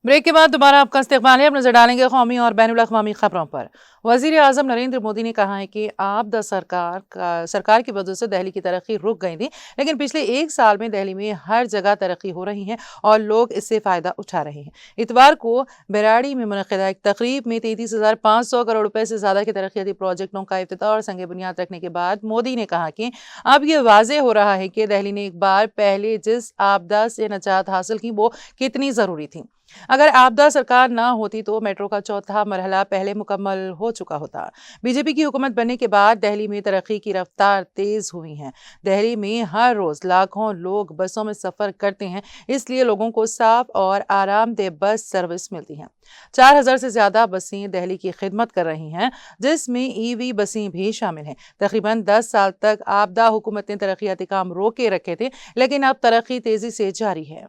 Break के बाद दोबारा आपका इस्तकबाल है। अब नजर डालेंगे कौमी और बैनुल अक़वामी खबरों पर। वज़ीर आज़म नरेंद्र मोदी ने कहा है कि आपदा सरकार की वजह से दिल्ली की तरक्की रुक गई थी, लेकिन पिछले एक साल में दिल्ली में हर जगह तरक्की हो रही है और लोग इससे फ़ायदा उठा रहे हैं। इतवार को बेराड़ी में मुनक़िदा एक तकरीब में 33,500 करोड़ रुपए से ज़्यादा के तरक्याती प्रोजेक्टों का इफ्तिताह और संग बुनियाद रखने के बाद मोदी ने कहा कि अब ये वाज़ेह हो रहा है कि दिल्ली ने एक बार पहले जिस आपदा से निजात हासिल की वो कितनी ज़रूरी थी। अगर आपदा सरकार ना होती तो मेट्रो का चौथा मरहला पहले मुकम्मल हो चुका होता। बीजेपी की हुकूमत बनने के बाद दिल्ली में तरक्की की रफ्तार तेज हुई है। दिल्ली में हर रोज लाखों लोग बसों में सफर करते हैं, इसलिए लोगों को साफ और आरामदेह बस सर्विस मिलती है। 4,000 से ज्यादा बसें दिल्ली की खिदमत कर रही हैं, जिसमें ईवी बसें भी शामिल हैं। तकरीबन 10 साल तक आपदा हुकूमत ने तरक्याती काम रोके रखे थे, लेकिन अब तरक्की तेजी से जारी है।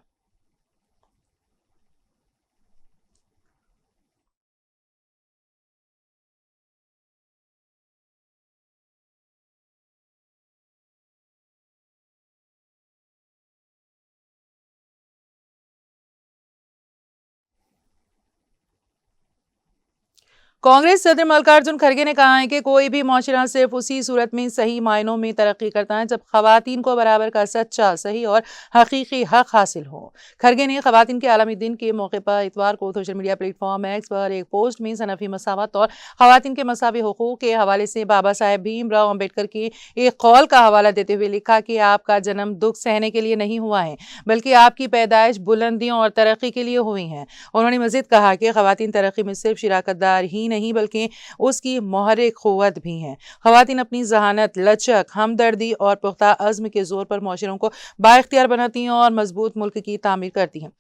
कांग्रेस सदर मल्लिकार्जुन खड़गे ने कहा है कि कोई भी मुआशरा सिर्फ उसी सूरत में सही मायनों में तरक्की करता है जब खवातीन को बराबर का सच्चा, सही और हकीकी हक हासिल हो। खड़गे ने खवातीन के आलमी दिन के मौके पर इतवार को सोशल मीडिया प्लेटफॉर्म एक्स पर एक पोस्ट में सनफी मसावत और खवातीन के मसावी हुकूक के हवाले से बाबा साहेब भीमराव अम्बेडकर के एक कौल का हवाला देते हुए लिखा कि आपका जन्म दुख सहने के लिए नहीं हुआ है, बल्कि आपकी पैदाइश बुलंदियों और तरक्की के लिए हुई है। उन्होंने मजीद कहा कि खवातीन तरक्की में सिर्फ शिराकतदार ही नहीं बल्कि उसकी मोहर्रिक क़ुव्वत भी हैं। खवातीन अपनी जहानत, लचक, हमदर्दी और पुख्ता अज़्म के जोर पर मुआशरों को बाइख्तियार बनाती हैं और मजबूत मुल्क की तामीर करती हैं।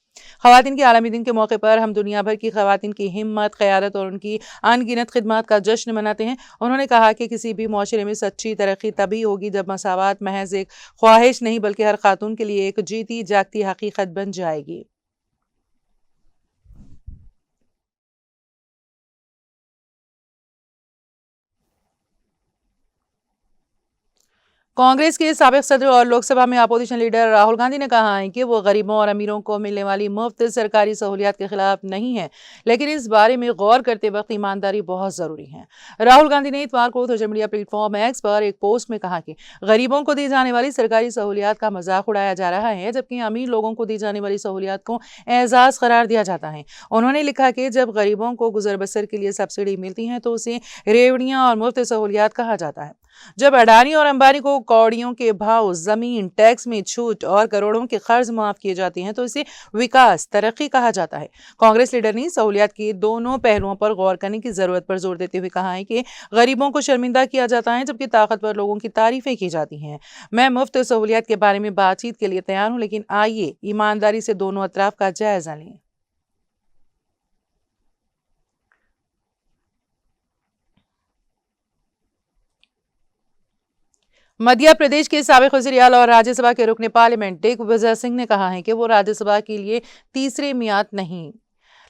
खवातीन के आलमी दिन के मौके पर हम दुनिया भर की खवातीन की हिम्मत, क़यादत और उनकी अनगिनत खिदमत का जश्न मनाते हैं। उन्होंने कहा कि किसी भी मुआशरे में सच्ची तरक्की तभी होगी जब मसावत महज एक ख्वाहिश नहीं बल्कि हर खातून के लिए एक जीती जागती हकीकत बन जाएगी। कांग्रेस के साबिक सदर और लोकसभा में अपोजिशन लीडर राहुल गांधी ने कहा है कि वो गरीबों और अमीरों को मिलने वाली मुफ्त सरकारी सहूलियात के खिलाफ नहीं है, लेकिन इस बारे में गौर करते वक्त ईमानदारी बहुत जरूरी है। राहुल गांधी ने इतवार को सोशल मीडिया प्लेटफॉर्म एक्स पर एक पोस्ट में कहा कि गरीबों को दी जाने वाली सरकारी सहूलियात का मजाक उड़ाया जा रहा है, जबकि अमीर लोगों को दी जाने वाली सहूलियात को एजाज करार दिया जाता है। उन्होंने लिखा कि जब गरीबों को गुजर बसर के लिए सब्सिडी मिलती है तो उसे रेवड़ियां और मुफ्त सहूलियात कहा जाता है। जब अडानी और अंबानी को कौड़ियों के भाव, जमीन, टैक्स में छूट और करोड़ों के कर्ज माफ किए जाते हैं तो इसे विकास, तरक्की कहा जाता है। कांग्रेस लीडर ने सहूलियात के दोनों पहलुओं पर गौर करने की जरूरत पर जोर देते हुए कहा है कि गरीबों को शर्मिंदा किया जाता है जबकि ताकतवर लोगों की तारीफें की जाती हैं। मैं मुफ्त सहूलियात के बारे में बातचीत के लिए तैयार हूं, लेकिन आइए ईमानदारी से दोनों अतराफ का जायजा लें। मध्य प्रदेश के साबिक वज़ीर-ए-आला और राज्यसभा के रुकने पार्लियामेंट दिग्विजय सिंह ने कहा है कि वो राज्यसभा के लिए तीसरे मियाद नहीं,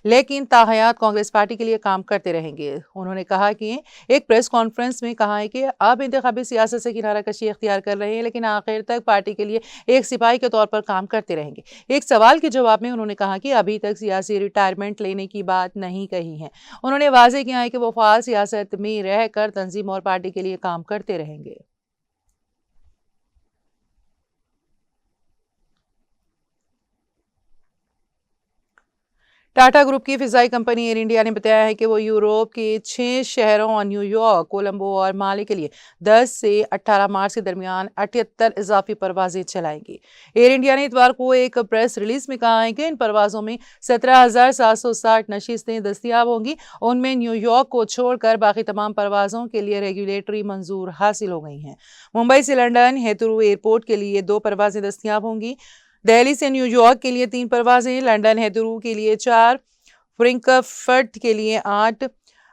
लेकिन ताहयात कांग्रेस पार्टी के लिए काम करते रहेंगे। उन्होंने कहा कि एक प्रेस कॉन्फ्रेंस में कहा है कि अब इंतखाबी सियासत से किनारा कशी इख्तियार कर रहे हैं, लेकिन आखिर तक पार्टी के लिए एक सिपाही के तौर पर काम करते रहेंगे। एक सवाल के जवाब में उन्होंने कहा कि अभी तक सियासी रिटायरमेंट लेने की बात नहीं कही है। उन्होंने वाजे किया है कि वो फ़ाल सियासत में रहकर तंजीम और पार्टी के लिए काम करते रहेंगे। टाटा ग्रुप की फिजाई कंपनी एयर इंडिया ने बताया है कि वो यूरोप के 6 शहरों और न्यूयॉर्क, कोलंबो और माले के लिए 10 से 18 मार्च के दरमियान 78 इजाफी परवाजें चलाएंगी। एयर इंडिया ने इतवार को एक प्रेस रिलीज में कहा है कि इन परवाजों में 17,760 नशिस्तें दस्तियाब होंगी। उनमें न्यूयॉर्क को छोड़कर बाकी तमाम परवाजों के लिए रेगुलेटरी मंजूर हासिल हो गई हैं। मुंबई से लंदन हेथुरू एयरपोर्ट के लिए 2 परवाजें दस्तियाब होंगी। दिल्ली से न्यूयॉर्क के लिए 3 परवाजें, लंदन हेथुरू के लिए 4, फ्रैंकफर्ट के लिए 8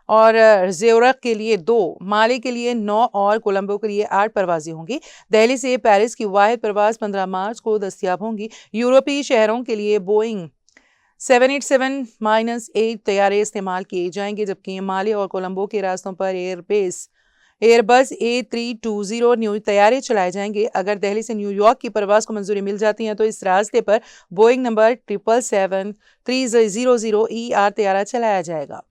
और ज़्यूरिख के लिए 2, माले के लिए 9 और कोलंबो के लिए 8 परवाजें होंगी। दिल्ली से पेरिस की वाहिद परवाज 15 मार्च को दस्तियाब होंगी। यूरोपीय शहरों के लिए बोइंग 787-8 तैयारे इस्तेमाल किए जाएंगे, जबकि माले और कोलंबो के रास्तों पर एयरबेस एयरबस A320 न्यू तैयारी चलाए जाएंगे। अगर दिल्ली से न्यूयॉर्क की परवाज को मंजूरी मिल जाती है तो इस रास्ते पर बोइंग नंबर 777-300ER तैयारा चलाया जाएगा।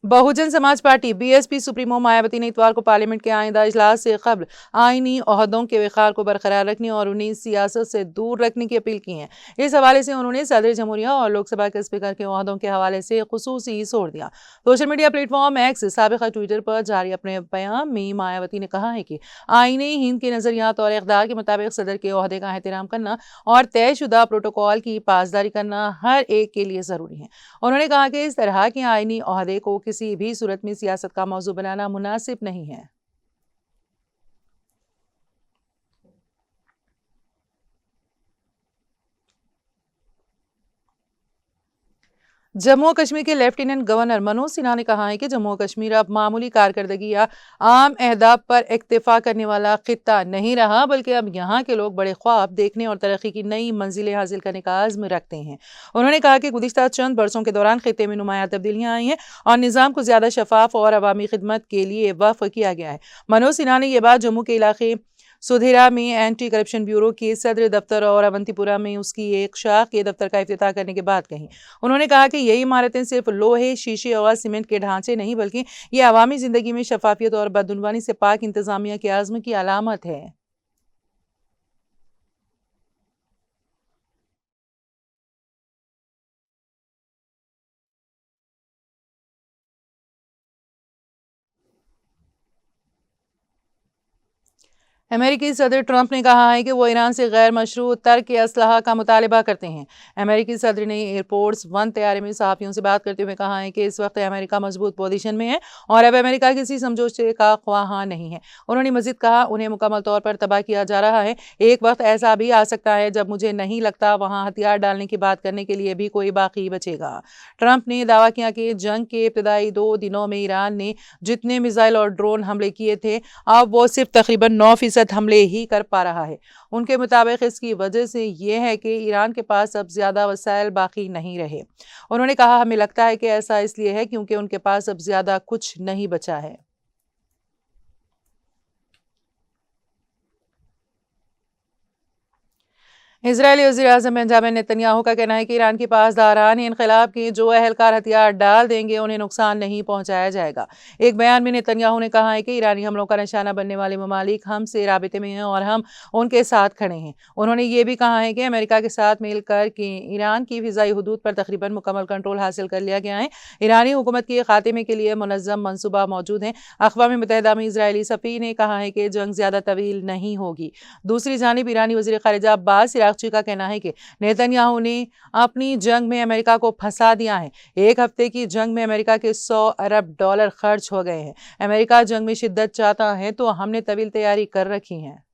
Bahujan Samaj party BSP supremo Mayawati ने इतवार को पार्लियामेंट के आइंदा इजलास से कबल आईनी ओहदों के वक़ार को बरकरार रखने और उन्हें सियासत से दूर रखने की अपील की है। इस हवाले से उन्होंने सदर जमहूरिया और लोकसभा के स्पीकर के ओहदों के हवाले से खुसूसी जोर दिया। सोशल मीडिया प्लेटफॉर्म एक्स साबिक़ा ट्विटर पर जारी अपने बयान में मायावती ने कहा है कि आईने हिंद के नजरियात और इक़दार के मुताबिक सदर के ओहदे का एहतराम करना और तयशुदा प्रोटोकॉल की पासदारी करना हर एक के लिए ज़रूरी है। उन्होंने कहा कि इस तरह के आईनी ओहदे को किसी भी सूरत में सियासत का मौजू बनाना मुनासिब नहीं है। जम्मू और कश्मीर के लेफ्टिनेंट गवर्नर मनोज सिन्हा ने कहा है कि जम्मू और कश्मीर अब मामूली कारकर्दगी या आम अहदाफ पर इक्तिफा करने वाला खित्ता नहीं रहा, बल्कि अब यहाँ के लोग बड़े ख्वाब देखने और तरक्की की नई मंजिलें हासिल करने का आज़्म रखते हैं। उन्होंने कहा कि गुज़िश्ता चंद बरसों के दौरान खित्ते में नुमायां तब्दीलियाँ आई हैं और निज़ाम को ज़्यादा शफाफ और अवामी खिदमत के लिए वफ़ किया गया है। मनोज सिन्हा ने यह बात जम्मू के इलाके सुधेरा में एंटी करप्शन ब्यूरो के सदर दफ्तर और अवंतीपुरा में उसकी एक शाख के दफ्तर का इफ्तिताह करने के बाद कही। उन्होंने कहा कि यही इमारतें सिर्फ लोहे, शीशे और सीमेंट के ढांचे नहीं, बल्कि ये अवामी जिंदगी में शफाफियत और बदउनवानी से पाक इंतजामिया के आज़म की अलामत है। अमेरिकी सदर ट्रंप ने कहा है कि वो ईरान से गैर मशरू तर्क असलहा का मुतालबा करते हैं। अमेरिकी सदर ने एयरफोर्स वन तैयारे में सहाफ़ियों से बात करते हुए कहा है कि इस वक्त अमेरिका मजबूत पोजीशन में है और अब अमेरिका किसी समझौते का ख्वाह नहीं है। उन्होंने मजीद कहा, उन्हें मुकम्मल तौर पर तबाह किया जा रहा है। एक वक्त ऐसा भी आ सकता है जब मुझे नहीं लगता वहाँ हथियार डालने की बात करने के लिए भी कोई बाकी बचेगा। ट्रंप ने दावा किया कि जंग के इब्तदाई 2 दिनों में ईरान ने जितने मिसाइल और ड्रोन हमले किए थे, अब वो सिर्फ तकरीबन 9% हमले ही कर पा रहा है। उनके मुताबिक इसकी वजह से यह है कि ईरान के पास अब ज्यादा वसाइल बाकी नहीं रहे। उन्होंने कहा, हमें लगता है कि ऐसा इसलिए है क्योंकि उनके पास अब ज्यादा कुछ नहीं बचा है। इजरायली वज़ीर-ए-आज़म बेंजामिन नेतन्याहू का कहना है कि ईरान के पास दारान इनक़लाब के जो अहलकार हथियार डाल देंगे उन्हें नुकसान नहीं पहुंचाया जाएगा। एक बयान में नेतन्याहू ने कहा है कि ईरानी हमलों का निशाना बनने वाले ममालिक हमसे राबिते में हैं और हम उनके साथ खड़े हैं। उन्होंने ये भी कहा है कि अमेरिका के साथ मिलकर के ईरान की फ़िज़ाई हदूद पर तकरीबन मुकम्मल कंट्रोल हासिल कर लिया गया है। ईरानी हुकूमत के खात्मे के लिए मुनज़्ज़म मनसूबा मौजूद है। अक़वाम मुत्तहिदा में इजरायली सफ़ीर ने कहा है कि जंग ज़्यादा तवील नहीं होगी। दूसरी जानिब ईरानी वज़ीर ख़ारिजा अब्बास इराक़ची का कहना है कि नेतन्याहू ने अपनी जंग में अमेरिका को फंसा दिया है। एक हफ्ते की जंग में अमेरिका के $100 अरब खर्च हो गए हैं। अमेरिका जंग में शिद्दत चाहता है तो हमने तवील तैयारी कर रखी है।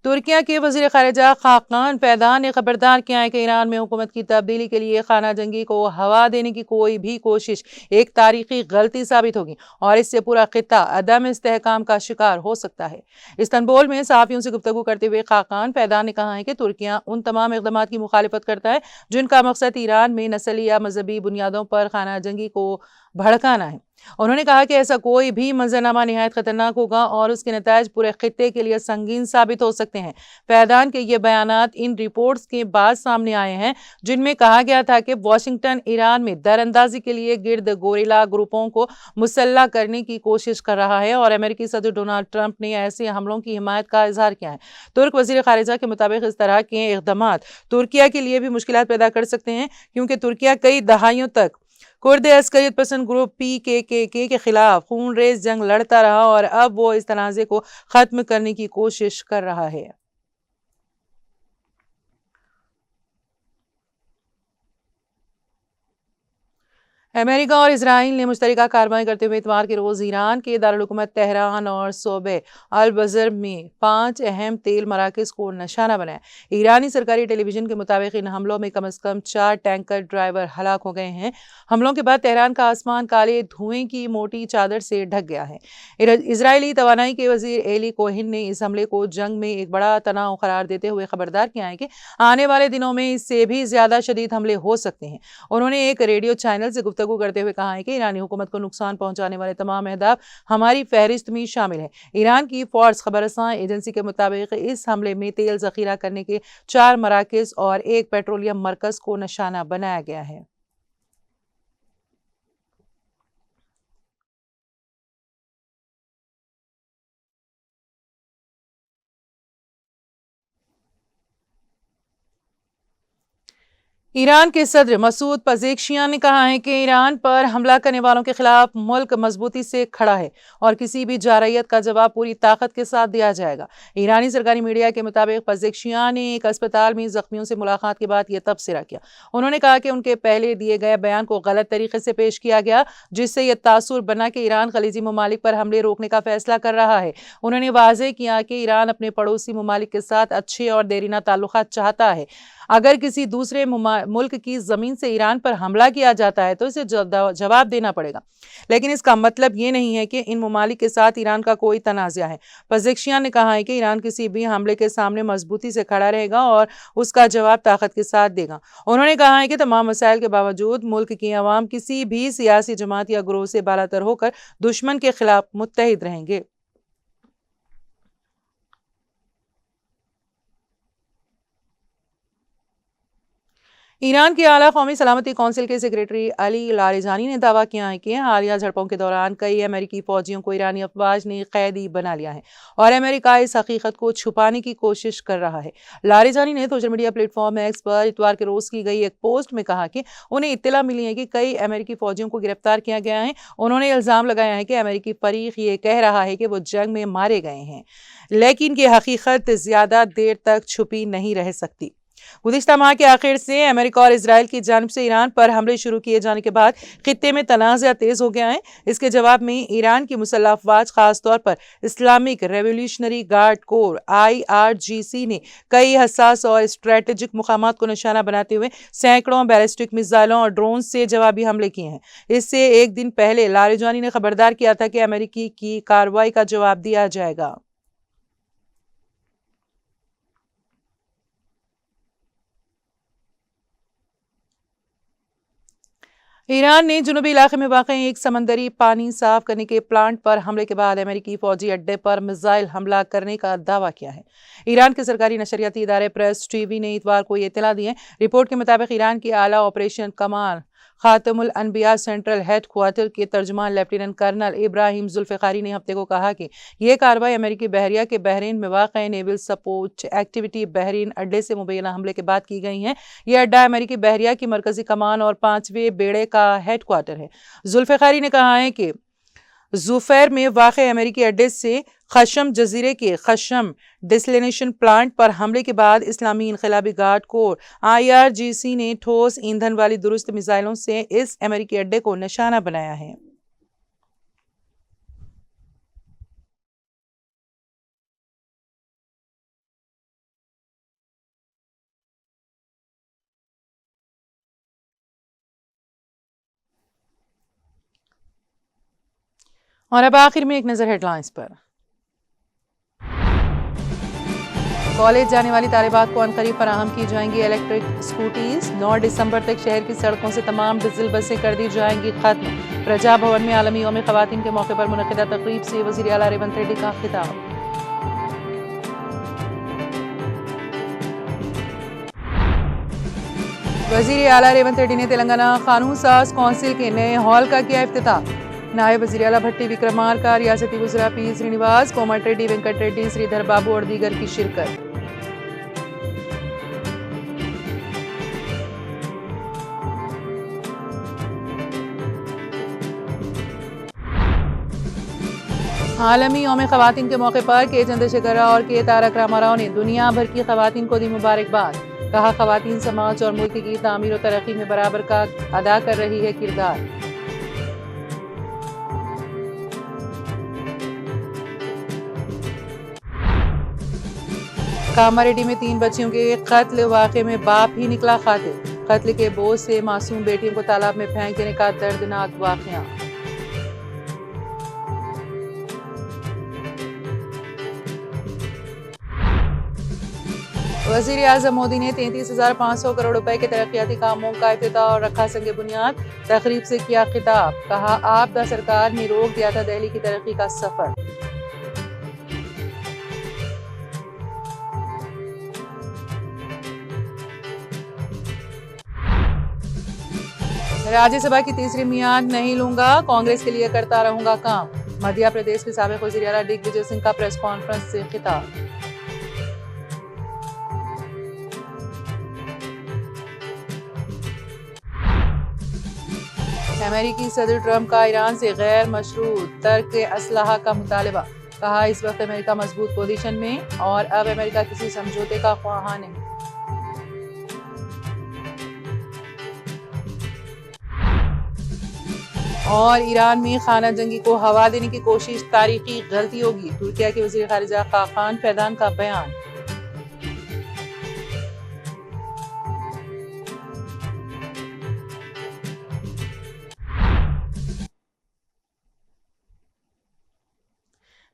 तुर्किया के वज़ीर ख़ारिजा ख़ाक़ान फ़ैदान ने खबरदार किया है कि ईरान में हुकूमत की तब्दीली के लिए खाना जंगी को हवा देने की कोई भी कोशिश एक तारीखी गलती साबित होगी और इससे पूरा खित्ता अदम इस्तेहकाम का शिकार हो सकता है। इस्तांबुल में सहाफ़ियों से गुफ्तगू करते हुए ख़ाक़ान फ़ैदान ने कहा है कि तुर्किया उन तमाम इक़दाम की मुखालिफत करता है जिनका मकसद ईरान में नस्ली या मजहबी बुनियादों पर खाना जंगी को भड़काना है। उन्होंने कहा कि ऐसा कोई भी मंजरनामा निहायत खतरनाक होगा और उसके नतायज पूरे खित्ते के लिए संगीन साबित हो सकते हैं। फैदान के ये बयानात इन रिपोर्ट्स के बाद सामने आए हैं जिनमें कहा गया था कि वाशिंगटन ईरान में दरअंदाजी के लिए गिर्द गोरिल्ला ग्रुपों को मुसल्ला करने की कोशिश कर रहा है और अमेरिकी सदर डोनाल्ड ट्रंप ने ऐसे हमलों की हिमायत का इजहार किया है। तुर्क वज़ीर ख़ारिजा के मुताबिक इस तरह के इक़दाम तुर्किया के लिए भी मुश्किलात पैदा कर सकते हैं क्योंकि तुर्किया कई दहाइयों तक कुर्द अस्करियत पसंद ग्रुप PKK के खिलाफ खून रेज जंग लड़ता रहा और अब वो इस तनाज़े को ख़त्म करने की कोशिश कर रहा है। अमेरिका और इजराइल ने मुश्तरका कार्रवाई करते हुए इतवार के रोज ईरान के दारुल-हुकूमत तेहरान और सूबे अल-बज़र में 5 अहम तेल मराकज़ को निशाना बनाया। ईरानी सरकारी टेलीविजन के मुताबिक इन हमलों में कम से कम 4 टैंकर ड्राइवर हलाक हो गए हैं। हमलों के बाद तेहरान का आसमान काले धुएं की मोटी चादर से ढक गया है। इजरायली तवानाई के वजीर एली कोहेन ने इस हमले को जंग में एक बड़ा तनाव करार देते हुए खबरदार किया है कि आने वाले दिनों में इससे भी ज्यादा शदीद हमले हो सकते हैं। उन्होंने एक रेडियो चैनल से गुफ्तगू करते हुए कहा है कि ईरानी हुकूमत को नुकसान पहुंचाने वाले तमाम अहदाफ हमारी फहरिस्त में शामिल है। ईरान की फॉर्स खबरसां एजेंसी के मुताबिक इस हमले में तेल जखीरा करने के 4 मराकज़ और एक पेट्रोलियम मरकज को निशाना बनाया गया है। ईरान के सदर मसूद पज़ेश्कियान ने कहा है कि ईरान पर हमला करने वालों के खिलाफ मुल्क मजबूती से खड़ा है और किसी भी जारहियत का जवाब पूरी ताकत के साथ दिया जाएगा। ईरानी सरकारी मीडिया के मुताबिक पज़ेश्कियान ने एक अस्पताल में जख्मियों से मुलाकात के बाद यह तबसरा किया। उन्होंने कहा कि उनके पहले दिए गए बयान को गलत तरीके से पेश किया गया, जिससे यह तासुर बना कि ईरान खलीजी ममालिक पर हमले रोकने का फैसला कर रहा है। उन्होंने वाज़ेह किया कि ईरान अपने पड़ोसी ममालिक के साथ अच्छे और देरीना ताल्लुकात चाहता है। अगर किसी दूसरे मुल्क की जमीन से ईरान पर हमला किया जाता है तो इसे जवाब देना पड़ेगा, लेकिन इसका मतलब ये नहीं है कि इन ममालिक के साथ ईरान का कोई तनाज़ा है। पज़ेश्कियान ने कहा है कि ईरान किसी भी हमले के सामने मजबूती से खड़ा रहेगा और उसका जवाब ताकत के साथ देगा। उन्होंने कहा है कि तमाम मसाइल के बावजूद मुल्क की अवाम किसी भी सियासी जमात या ग्रोह से बालातर होकर दुश्मन के खिलाफ मुत्तहिद रहेंगे। ईरान की आला कौमी सलामती कौंसिल के सेक्रेटरी अली लारिजानी ने दावा किया है कि हालिया झड़पों के दौरान कई अमेरिकी फौजियों को ईरानी अफवाज ने कैदी बना लिया है और अमेरिका इस हकीकत को छुपाने की कोशिश कर रहा है। लारिजानी ने सोशल मीडिया प्लेटफॉर्म एक्स पर इतवार के रोज की गई एक पोस्ट में कहा कि उन्हें इत्तला मिली है कि कई अमेरिकी फौजियों को गिरफ्तार किया गया है। उन्होंने इल्जाम लगाया है कि अमेरिकी फरीक ये कह रहा है कि वो जंग में मारे गए हैं, लेकिन ये हकीकत ज्यादा देर तक छुपी नहीं रह सकती। गुज़िश्ता माह के आखिर से अमेरिका और इजराइल की जानिब से ईरान पर हमले शुरू किए जाने के बाद खित्ते में तनाज़ा तेज हो गया है। इसके जवाब में ईरान की मुसल्लह अफवाज खासतौर पर Islamic revolutionary guard core IRGC ने कई हसास और स्ट्रेटेजिक मुकामात को निशाना बनाते हुए सैकड़ों बैलिस्टिक मिसाइलों और ड्रोन से जवाबी हमले किए हैं। इससे एक दिन पहले लारिजानी ने खबरदार किया था कि अमेरिकी की कार्रवाई का जवाब दिया जाएगा। ईरान ने जुनूबी इलाके में वाक़ एक समंदरी पानी साफ करने के प्लांट पर हमले के बाद अमेरिकी फौजी अड्डे पर मिसाइल हमला करने का दावा किया है। ईरान के सरकारी नशरियाती इदारे प्रेस टीवी ने इतवार को ये इत्तला दी है। रिपोर्ट के मुताबिक ईरान की आला operation command खातमुल अनबिया central head quarter के तर्जुमान लेफ्टिनेंट कर्नल इब्राहिम जुल्फ़िकारी ने हफ्ते को कहा कि यह कार्रवाई अमेरिकी बहरिया के बहरीन में वाक़ नेवल सपोर्ट एक्टिविटी बहरीन अड्डे से मुबैना हमले के बाद की गई है। यह अड्डा अमेरिकी बहरिया की मरकजी कमान और 5वें बेड़े का हेड क्वार्टर है। जुल्फ़िकारी ने कहा है कि ज़ुफैर में वाक़ अमेरिकी अड्डे से खशम जजीरे के खशम डिसलिनेशन प्लांट पर हमले के बाद इस्लामी इनकलाबी गार्ड कोर IRGC ने ठोस ईंधन वाली दुरुस्त मिसाइलों से इस अमेरिकी अड्डे को निशाना बनाया है। और अब आखिर में एक नज़र हेडलाइंस पर। कॉलेज जाने वाली तालिबात को अनकरीब फराहम की जाएंगी इलेक्ट्रिक स्कूटीज। 9 दिसंबर तक शहर की सड़कों से तमाम डीजल बसें कर दी जाएंगी खत्म। प्रजा भवन में आलमी यौम ख़वातीन के मौके पर मुनक़िदा तक़रीब से वज़ीर आला रेवंत रेड्डी का खिताब। वज़ीर आला रेवंत रेड्डी ने तेलंगाना कानून साज कौंसिल के नए हॉल का किया इफ्तिताह। नायब वज़ीर आला भट्टी विक्रमार्का, रियासती वज़रा P श्रीनिवास, कोमट रेड्डी, वेंकट रेड्डी, श्रीधर बाबू और दीगर की शिरकत। आलमी यौम ख़वातीन के मौके पर के चंद्रशेखर राव और के तारक रामाराव ने दुनिया भर की ख़वातीन को दी मुबारकबाद। कहा खवातीन समाज और मुल्क की तामीर और तरक्की में बराबर का अदा कर रही है किरदार। कामारेड्डी में 3 बच्चियों के कत्ल वाक़े में बाप ही निकला कातिल। कत्ल के बोझ से मासूम बेटियों को तालाब में फेंक देने का दर्दनाक वाक़या। वज़ीर आज़म मोदी ने 33,500 करोड़ रुपए के तरक्याती कामों का इफ्तिताह और रखा संग बुनियाद। तकरीब से किया खिताब, कहा आपदा सरकार ने रोक दिया था दिल्ली की तरक्की का सफर। राज्यसभा की तीसरी मियाद नहीं लूंगा, कांग्रेस के लिए करता रहूंगा काम। मध्य प्रदेश के साबिक वज़ीर आला दिग्विजय सिंह का प्रेस कॉन्फ्रेंस से खिताब। अमेरिकी सदर ट्रंप का ईरान से गैर मशरूत तर्क असलहा का मुतालबा। कहा इस वक्त अमेरिका मजबूत पोजीशन में और अब अमेरिका किसी समझौते का ख्वाह नहीं। और ईरान में खाना जंगी को हवा देने की कोशिश तारीखी गलती होगी, तुर्किया के वज़ीर खारिजा खाकान फैदान का बयान।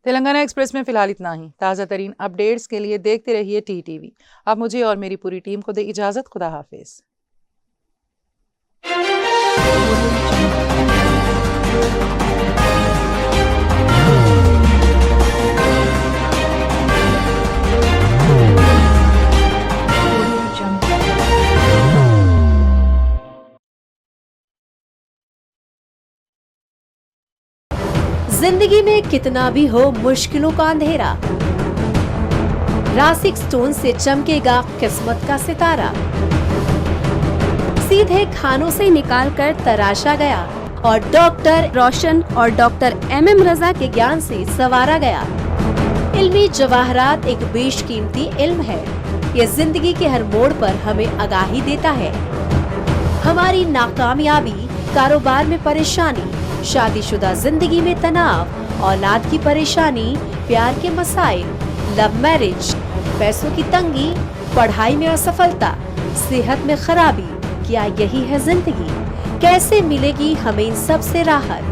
तेलंगाना एक्सप्रेस में फिलहाल इतना ही। ताज़ा तरीन अपडेट्स के लिए देखते रहिए TTV। अब मुझे और मेरी पूरी टीम को दे इजाज़त। खुदा हाफिज। जिंदगी में कितना भी हो मुश्किलों का अंधेरा, रासिक स्टोन से चमकेगा किस्मत का सितारा। सीधे खानों से निकालकर तराशा गया और डॉक्टर रोशन और डॉक्टर MM रजा के ज्ञान से संवारा गया। इल्मी जवाहरात एक बेशकीमती इल्म है। ये जिंदगी के हर मोड़ पर हमें आगाही देता है। हमारी नाकामयाबी, कारोबार में परेशानी, शादीशुदा जिंदगी में तनाव, औलाद की परेशानी, प्यार के मसाइल, लव मैरिज, पैसों की तंगी, पढ़ाई में असफलता, सेहत में खराबी, क्या यही है जिंदगी? कैसे मिलेगी हमें इन सब से राहत?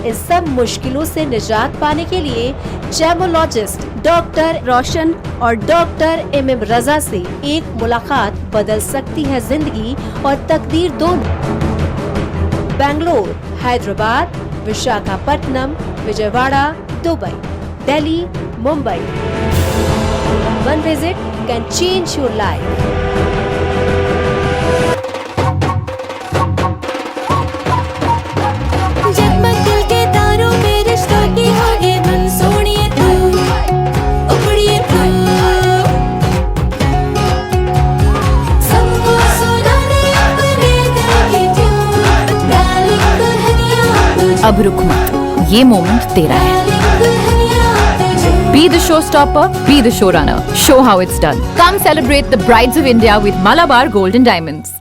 इन सब मुश्किलों से निजात पाने के लिए जेमोलॉजिस्ट डॉक्टर रोशन और डॉक्टर MM रजा से एक मुलाकात बदल सकती है जिंदगी और तकदीर दोनों। Bangalore, Hyderabad, Visakhapatnam, Vijayawada, Dubai, Delhi, Mumbai. One visit can change your life. जगमग दिल के तारों में रिश्तों की होगी धुन, सोनिए तू, उखड़िए तू, सबको सुनाने अपने दिल की ट्यून, डार्लिंग दुल्हनिया तुझे, अब रुक मत, ये मोमेंट तेरा है। डार्लिंग दुल्हनिया तुझे। Be the showstopper, be the showrunner. Show how it's done. Come celebrate the Brides of India with Malabar Gold and Diamonds.